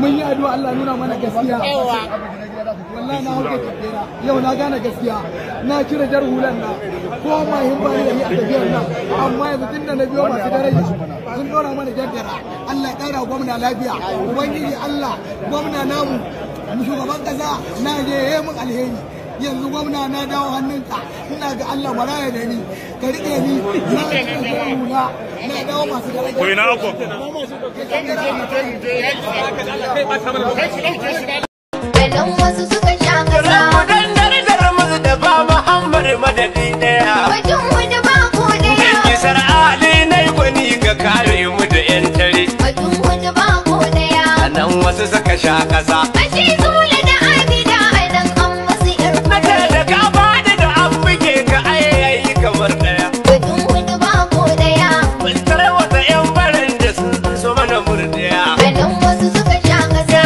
mun yi addu'a Allah nuna mana gaskiya wallahi na hauke tafiya yau na gane gaskiya na cire jar hulan na ko ma hin ba ne a tafiyar nan amma yanzu tunda na biyo masu daraja sun dora mana jaddara Allah ya kara gwamna lafiya ubangiji Allah gwamna namu shugaban kasa na je mun alheri yanzu gwamna na dawo hannunka ina ga Allah maraya da ni ka rike ni na hula na dawo masu daraja ko ina ko dan wasu suka sha kasa dan dardar musu da ba Muhammad madadi daya wajen wani ba ko daya kisar ali nai gwani ga kare mu da yan tare wajen wani ba ko daya nan wasu suka sha kasa ashe zule da abida aidan an masu yar nake da ka bada da an buge ka ayayi kamar daya wajen wani ba ko daya mun tare wata yan baran da sun so mana murdiya dan wasu suka sha kasa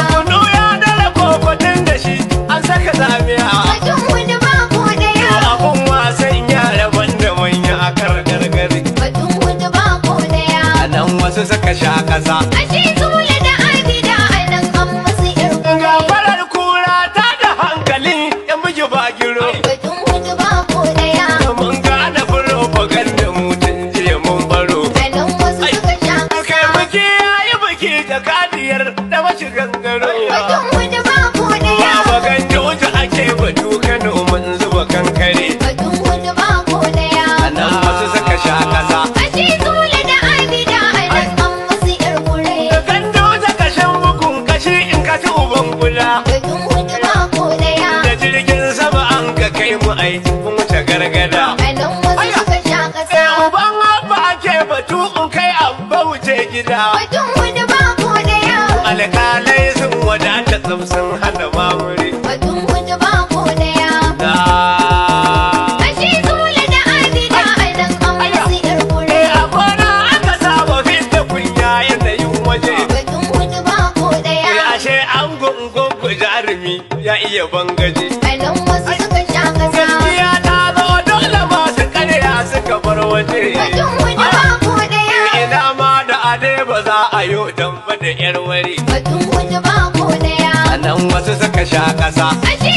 saka zamiya wajen wani ba ko daya abun wasan yara banda manya a kargargari wajen wani ba ko daya nan wasu suka sha kasa ashe zule da abida aidan an masu irko ga farar kura ta da hankali yan miji ba giro wajen wani ba ko daya mun gane propaganda mutun je mun baro nan wasu suka sha kasa kai biki yayi biki da kadiyar da mashi gangaro wajen wani ba ko daya ake batu Kano mun zuba kankare batun wani ba ko daya nan wasu suka sha kasa ashe zule da abida aidan an masu yar kure kan doja kashin bukun kashi in ka ci uban kula batun wani ba ko daya da jirgin sama an ka kai mu aiki mun wuce gargada nan wasu suka sha kasa uban abba ake batu in kai abba wuce gida batun wani ba ko daya alƙalai sun wadata sun hana mamuri batun wani ba ko daya ashe zule da abida aidan an masu yar kure a gona aka saba fita kunya yanayin waje batun wani ba ko daya ashe an gungun jarumi ya iya bangaje nan wasu suka sha kasa gaskiya ta zo dole masu karya suka bar waje batun wani ba ko daya ina ma da ade ba za a yi damba da yar wari batun wani ba ko daya nan wasu suka sha kasa ashe